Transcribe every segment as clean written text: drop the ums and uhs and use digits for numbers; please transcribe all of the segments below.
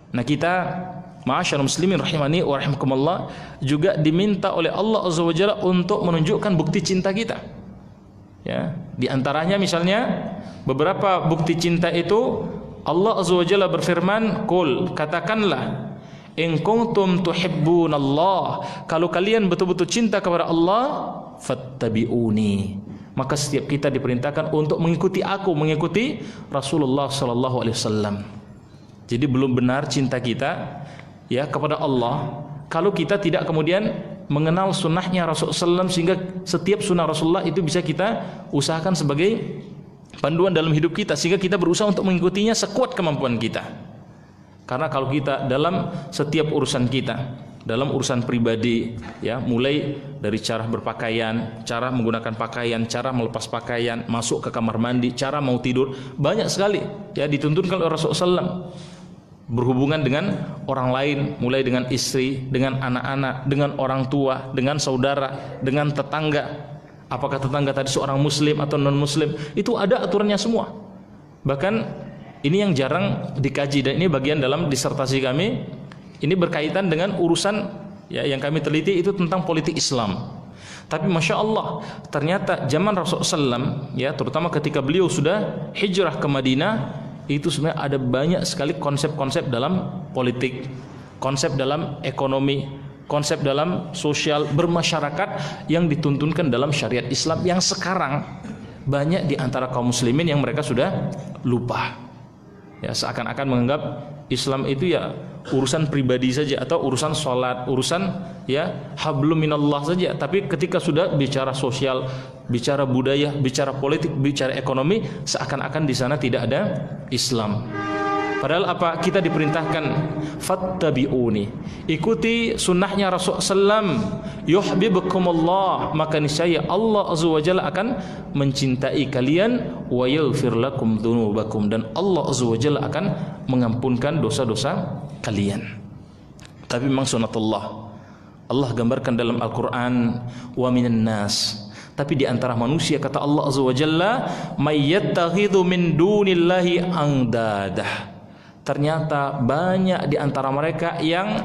Nah, kita ma'asyarul muslimin rahimani wa rahimakumullah juga diminta oleh Allah Azza wa Jalla untuk menunjukkan bukti cinta kita. Ya, di antaranya misalnya beberapa bukti cinta itu Allah Azza wa Jalla berfirman, "Qul," katakanlah, "in kuntum tuhibbunallah," kalau kalian betul-betul cinta kepada Allah, fattabi'uni. Maka setiap kita diperintahkan untuk mengikuti aku, mengikuti Rasulullah sallallahu alaihi wasallam. Jadi belum benar cinta kita ya kepada Allah kalau kita tidak kemudian mengenal sunnahnya Rasulullah SAW, sehingga setiap sunnah Rasulullah itu bisa kita usahakan sebagai panduan dalam hidup kita, sehingga kita berusaha untuk mengikutinya sekuat kemampuan kita. Karena kalau kita dalam setiap urusan kita, dalam urusan pribadi ya, mulai dari cara berpakaian, cara menggunakan pakaian, cara melepas pakaian, masuk ke kamar mandi, cara mau tidur, banyak sekali ya dituntunkan oleh Rasulullah SAW. Berhubungan dengan orang lain, mulai dengan istri, dengan anak-anak, dengan orang tua, dengan saudara, dengan tetangga. Apakah tetangga tadi seorang muslim atau non muslim, itu ada aturannya semua. Bahkan ini yang jarang dikaji, dan ini bagian dalam disertasi kami. Ini berkaitan dengan urusan ya yang kami teliti itu tentang politik Islam. Tapi masya Allah, ternyata zaman Rasulullah SAW ya, terutama ketika beliau sudah hijrah ke Madinah, itu sebenarnya ada banyak sekali konsep-konsep dalam politik, konsep dalam ekonomi, konsep dalam sosial bermasyarakat yang dituntunkan dalam syariat Islam, yang sekarang banyak di antara kaum muslimin yang mereka sudah lupa. Ya, seakan-akan menganggap Islam itu ya urusan pribadi saja, atau urusan sholat, urusan ya hablum minallah saja. Tapi ketika sudah bicara sosial, bicara budaya, bicara politik, bicara ekonomi, seakan-akan di sana tidak ada Islam. Padahal apa? Kita diperintahkan fattabi'uni, ikuti sunnahnya Rasulullah SAW, yuhibbukumullah, maka niscaya Allah Azza wa Jalla akan mencintai kalian, wa yaghfir lakum dzunubakum, dan Allah Azza wa Jalla akan mengampunkan dosa-dosa kalian. Tapi memang sunatullah, Allah gambarkan dalam Al-Quran, wa minan nas, tapi di antara manusia kata Allah Azza wa Jalla, may yattakhidhu min dunillahi andadah, ternyata banyak di antara mereka yang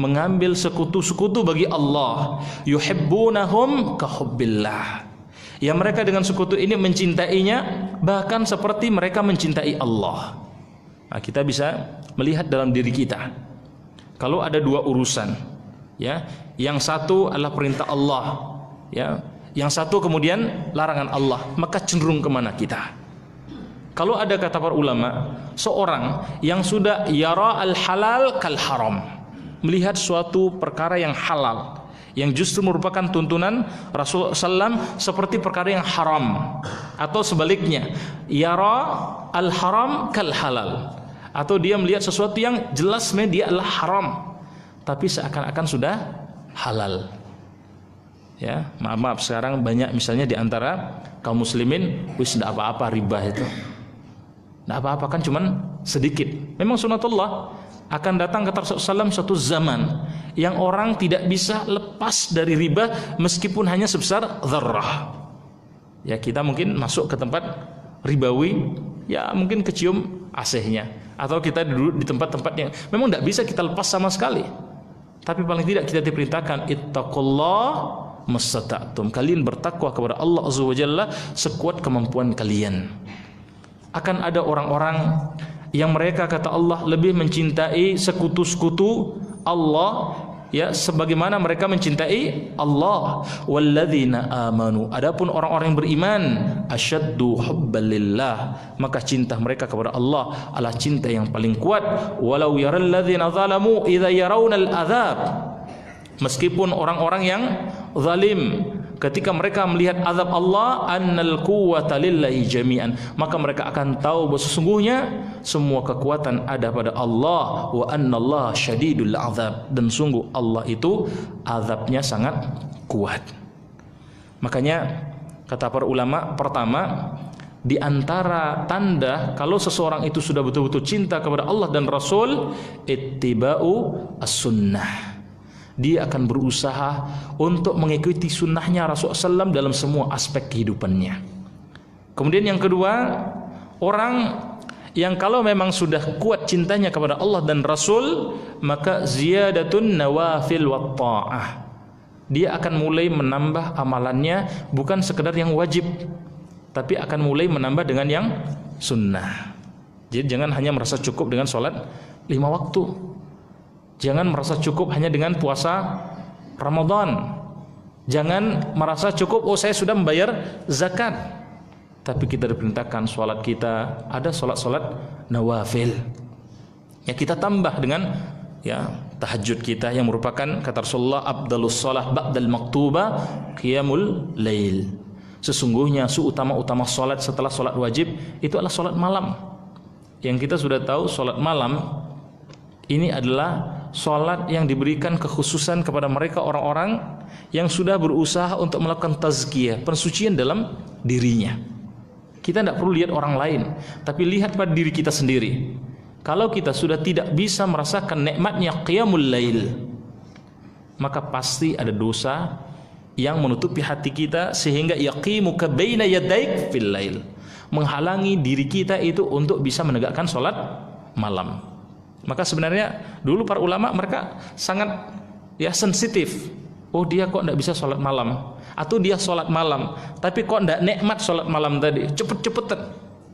mengambil sekutu-sekutu bagi Allah, yuhibbunahum kahubbillah, yang mereka dengan sekutu ini mencintainya bahkan seperti mereka mencintai Allah. Nah, kita bisa melihat dalam diri kita, kalau ada dua urusan ya, yang satu adalah perintah Allah ya, yang satu kemudian larangan Allah, maka cenderung kemana kita? Kalau ada kata para ulama, seorang yang sudah yara al-halal kal haram, melihat suatu perkara yang halal, yang justru merupakan tuntunan Rasulullah SAW, seperti perkara yang haram, atau sebaliknya, yara al-haram kal halal, atau dia melihat sesuatu yang jelas dia adalah haram, tapi seakan-akan sudah halal. Ya, maaf sekarang banyak misalnya di antara kaum muslimin, wis tidak apa-apa riba itu. Nah, apa-apa kan cuman sedikit. Memang sunatullah akan datang kata Rasulullah SAW suatu zaman yang orang tidak bisa lepas dari riba meskipun hanya sebesar dzarrah. Ya, kita mungkin masuk ke tempat ribawi, ya mungkin kecium AC-nya, atau kita duduk di tempat-tempat yang memang tidak bisa kita lepas sama sekali. Tapi paling tidak kita diperintahkan ittaqullah mastata'tum, kalian bertakwa kepada Allah Azza wa Jalla sekuat kemampuan kalian. Akan ada orang-orang yang mereka kata Allah lebih mencintai sekutu-sekutu Allah ya, sebagaimana mereka mencintai Allah. Walladzina amanu, adapun orang-orang yang beriman, asyaddu hubbalillah, maka cinta mereka kepada Allah adalah cinta yang paling kuat. Walau yaral ladzina zalamu idza yarawnal adzab, meskipun orang-orang yang zalim ketika mereka melihat azab Allah, annal quwwata lillahi jami'an, maka mereka akan tahu bahwa sesungguhnya semua kekuatan ada pada Allah, wa annallaha syadidul azab, dan sungguh Allah itu azabnya sangat kuat. Makanya kata para ulama, pertama di antara tanda kalau seseorang itu sudah betul-betul cinta kepada Allah dan Rasul, ittiba'u as-sunnah, dia akan berusaha untuk mengikuti sunnahnya Rasulullah SAW dalam semua aspek kehidupannya. Kemudian yang kedua, orang yang kalau memang sudah kuat cintanya kepada Allah dan Rasul, maka ziyadatun nawafil wa ta'ah. Dia akan mulai menambah amalannya, bukan sekedar yang wajib, tapi akan mulai menambah dengan yang sunnah. Jadi jangan hanya merasa cukup dengan sholat 5 waktu. Jangan merasa cukup hanya dengan puasa Ramadan. Jangan merasa cukup, oh saya sudah membayar zakat. Tapi kita diperintahkan sholat kita ada sholat-sholat nawafil. Ya kita tambah dengan ya tahajud kita yang merupakan kata Rasulullah afdhalus shalah ba'dal maktuba qiyamul lail. Sesungguhnya seutama-utama sholat setelah sholat wajib itu adalah sholat malam. Yang kita sudah tahu sholat malam ini adalah sholat yang diberikan kekhususan kepada mereka orang-orang yang sudah berusaha untuk melakukan tazkiyah, pensucian dalam dirinya. Kita tidak perlu lihat orang lain, tapi lihat pada diri kita sendiri. Kalau kita sudah tidak bisa merasakan nikmatnya qiyamul lail, maka pasti ada dosa yang menutupi hati kita sehingga yaqimuka baina yadaik fil lail, menghalangi diri kita itu untuk bisa menegakkan sholat malam. Maka sebenarnya dulu para ulama mereka sangat ya sensitif. Oh dia kok tidak bisa sholat malam, atau dia sholat malam tapi kok tidak nikmat sholat malam tadi, cepet-cepetan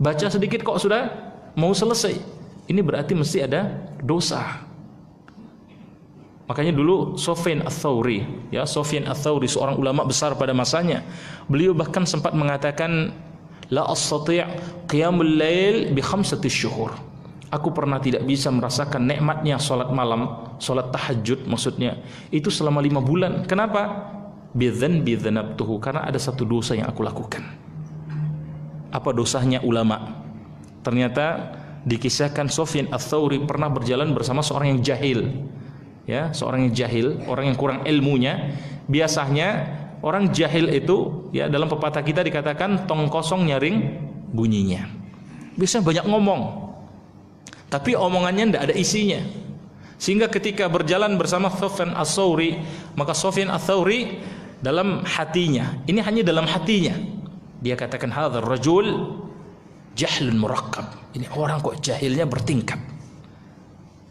baca sedikit kok sudah mau selesai. Ini berarti mesti ada dosa. Makanya dulu Sufyan Ats-Tsauri, ya Sufyan Ats-Tsauri seorang ulama besar pada masanya, beliau bahkan sempat mengatakan la astati' qiyamul lail bi 5 syuhur. Aku pernah tidak bisa merasakan nikmatnya sholat malam, sholat tahajud maksudnya, itu selama 5 bulan. Kenapa? Bidzanbi dzanabtuhu, karena ada satu dosa yang aku lakukan. Apa dosanya ulama? Ternyata dikisahkan Sufyan Ats-Tsauri pernah berjalan bersama seorang yang jahil. Ya, seorang yang jahil, orang yang kurang ilmunya. Biasanya orang jahil itu ya dalam pepatah kita dikatakan tong kosong nyaring bunyinya. Biasanya banyak ngomong, tapi omongannya tidak ada isinya. Sehingga ketika berjalan bersama Sufyan Ats-Tsauri, maka Sufyan Ats-Tsauri dalam hatinya, ini hanya dalam hatinya, dia katakan hadzal rajul jahlun murakkab. Ini orang kok jahilnya bertingkat.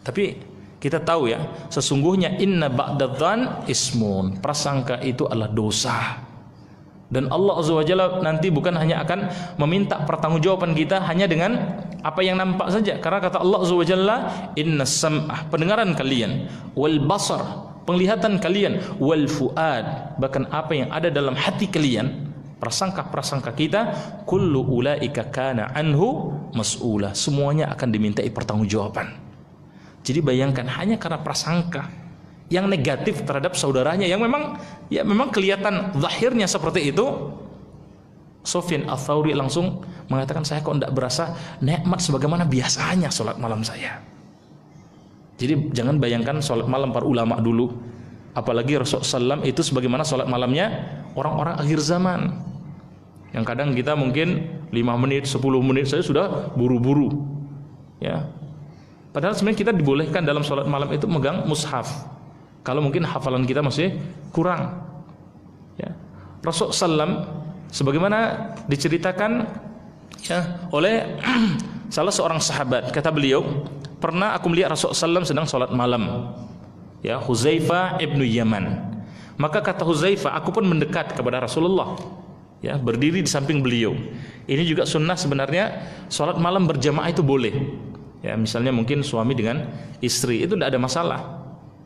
Tapi kita tahu ya, sesungguhnya inna ba'dadh-dzan ismun, prasangka itu adalah dosa. Dan Allah Azza wa Jalla nanti bukan hanya akan meminta pertanggungjawaban kita hanya dengan apa yang nampak saja, karena kata Allah Azza wa Jalla innas sam'a, pendengaran kalian, wal basar, penglihatan kalian, wal fuad, bahkan apa yang ada dalam hati kalian, prasangka-prasangka kita, kullu ulaika kana anhu mas'ula, semuanya akan dimintai pertanggungjawaban. Jadi bayangkan hanya karena prasangka yang negatif terhadap saudaranya yang memang kelihatan zahirnya seperti itu, Sufyan Ats-Tsauri langsung mengatakan saya kok tidak berasa nikmat sebagaimana biasanya sholat malam saya. Jadi jangan bayangkan sholat malam para ulama dulu, apalagi Rasulullah SAW itu sebagaimana sholat malamnya orang-orang akhir zaman, yang kadang kita mungkin 5 menit 10 menit saja sudah buru-buru ya. Padahal sebenarnya kita dibolehkan dalam sholat malam itu megang mushaf kalau mungkin hafalan kita masih kurang ya. Rasulullah SAW sebagaimana diceritakan ya oleh salah seorang sahabat, kata beliau, pernah aku melihat Rasulullah SAW sedang sholat malam ya, Hudzaifah ibnu Yaman. Maka kata Hudzaifah, aku pun mendekat kepada Rasulullah ya, berdiri di samping beliau. Ini juga sunnah sebenarnya, sholat malam berjamaah itu boleh ya, misalnya mungkin suami dengan istri itu tidak ada masalah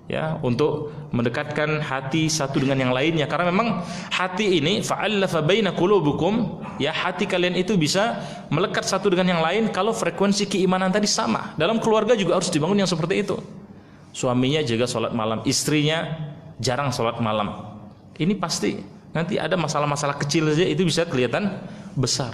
ya, untuk mendekatkan hati satu dengan yang lainnya, karena memang hati ini fa'allafa baina qulubukum ya, hati kalian itu bisa melekat satu dengan yang lain kalau frekuensi keimanan tadi sama. Dalam keluarga juga harus dibangun yang seperti itu. Suaminya jaga sholat malam, istrinya jarang sholat malam, ini pasti nanti ada masalah-masalah kecil saja itu bisa kelihatan besar.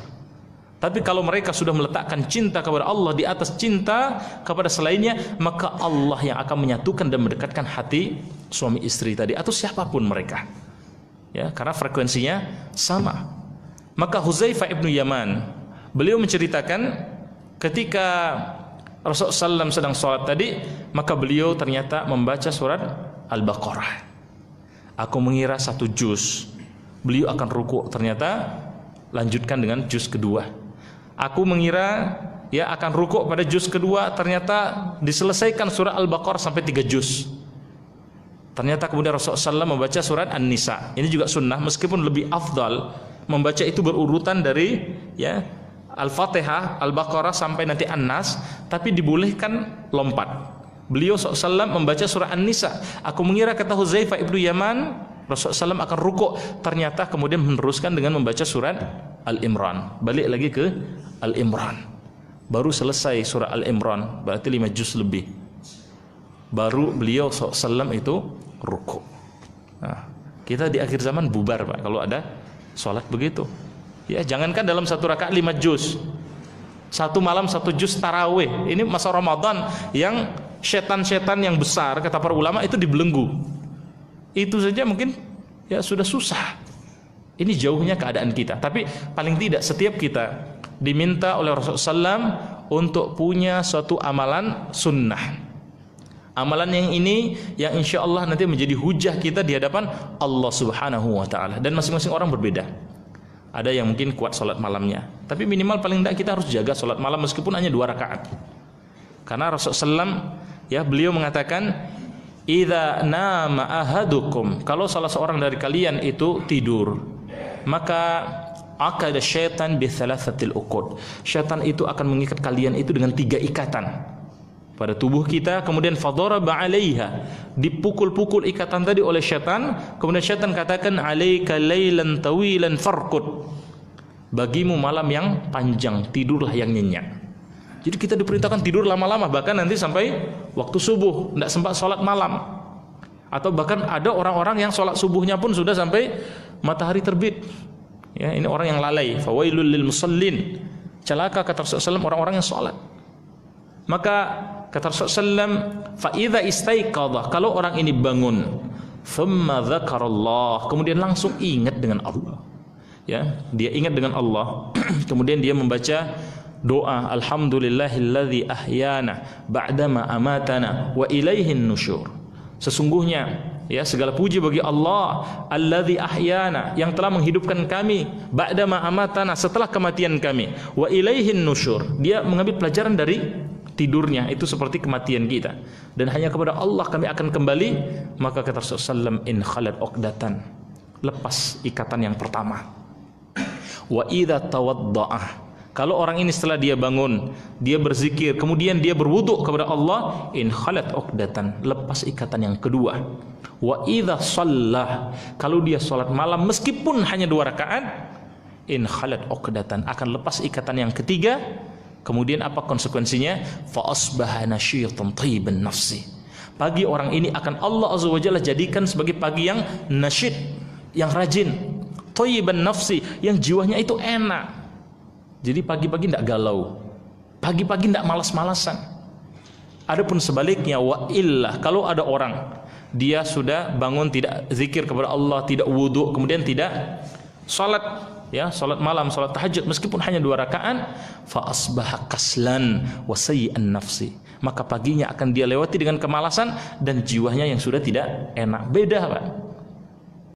Tapi kalau mereka sudah meletakkan cinta kepada Allah di atas cinta kepada selainnya, maka Allah yang akan menyatukan dan mendekatkan hati suami istri tadi atau siapapun mereka ya, karena frekuensinya sama. Maka Hudzaifah ibnu Yaman, beliau menceritakan ketika Rasulullah SAW sedang sholat tadi, maka beliau ternyata membaca surat Al-Baqarah. Aku mengira 1 juz, beliau akan ruku', ternyata lanjutkan dengan juz kedua. Aku mengira ya akan rukuk pada juz kedua, ternyata diselesaikan surah Al-Baqarah sampai 3 juz. Ternyata kemudian Rasulullah SAW membaca surat An-Nisa. Ini juga sunnah, meskipun lebih afdal membaca itu berurutan dari ya Al-Fatihah, Al-Baqarah sampai nanti An-Nas, tapi dibolehkan lompat. Beliau SAW membaca surah An-Nisa. Aku mengira, kata Huzaifah ibnu Yaman, Rasulullah SAW akan rukuk, ternyata kemudian meneruskan dengan membaca surat Al-Imran. Balik lagi ke Al-Imran. Baru selesai surah Al-Imran, berarti 5 juz lebih. Baru beliau SAW itu rukuk. Nah, kita di akhir zaman bubar Pak kalau ada sholat begitu. Ya, jangankan dalam satu rakaat 5 juz. Satu malam 1 juz tarawih. Ini masa Ramadan yang setan-setan yang besar, kata para ulama, itu dibelenggu. Itu saja mungkin ya sudah susah. Ini jauhnya keadaan kita. Tapi paling tidak setiap kita diminta oleh Rasulullah SAW untuk punya suatu amalan sunnah. Amalan yang ini yang insya Allah nanti menjadi hujah kita di hadapan Allah Subhanahu wa Ta'ala. Dan masing-masing orang berbeda. Ada yang mungkin kuat sholat malamnya, tapi minimal paling tidak kita harus jaga sholat malam meskipun hanya 2 rakaat. Karena Rasulullah SAW ya beliau mengatakan, idza nama ahadukum, kalau salah seorang dari kalian itu tidur, maka aqada syaitan bi thalathatil uqud. Syaitan itu akan mengikat kalian itu dengan 3 ikatan pada tubuh kita, kemudian fadaraba 'alaiha, dipukul-pukul ikatan tadi oleh syaitan, kemudian syaitan katakan alaika lailan tawilan farqud, bagimu malam yang panjang, tidurlah yang nyenyak. Jadi kita diperintahkan tidur lama-lama, bahkan nanti sampai waktu subuh, tidak sempat sholat malam. Atau bahkan ada orang-orang yang sholat subuhnya pun sudah sampai matahari terbit. Ya, ini orang yang lalai. Fawailul lil musallin. Celaka, kata Rasulullah SAW, orang-orang yang sholat. Maka kata Rasulullah SAW, fa idza istaiqadha, kalau orang ini bangun, thumma dzakarallah, kemudian langsung ingat dengan Allah. Ya, dia ingat dengan Allah. Kemudian dia membaca doa, alhamdulillahilladzi ahyana ba'dama amatana wa ilaihin nusyur. Sesungguhnya ya segala puji bagi Allah, alladzi ahyana, yang telah menghidupkan kami, ba'dama amatana, setelah kematian kami, wa ilaihin nusyur. Dia mengambil pelajaran dari tidurnya, itu seperti kematian kita, dan hanya kepada Allah kami akan kembali. Maka kata Rasulullah SAW, in khalat uqdatan, lepas ikatan yang pertama. Wa idza tawadda'ah, kalau orang ini setelah dia bangun, dia berzikir, kemudian dia berwudu kepada Allah, in khalat uqdatan, lepas ikatan yang kedua. Wa idza shallah, kalau dia salat malam meskipun hanya 2 rakaat, in khalat uqdatan, akan lepas ikatan yang ketiga. Kemudian apa konsekuensinya? Fa asbaha nasyitan thayyiban nafsi. Pagi orang ini akan Allah Azza wa Jalla jadikan sebagai pagi yang nasyid, yang rajin, thayyiban nafsi, yang jiwanya itu enak. Jadi pagi-pagi tidak galau, pagi-pagi tidak malas-malasan. Adapun sebaliknya, wa illah, kalau ada orang dia sudah bangun tidak zikir kepada Allah, tidak wudu, kemudian tidak salat, ya salat malam, salat tahajud meskipun hanya 2 rakaat, fa asbaha kaslan wa sayyi'an nafsi, maka paginya akan dia lewati dengan kemalasan dan jiwanya yang sudah tidak enak. Beda Pak.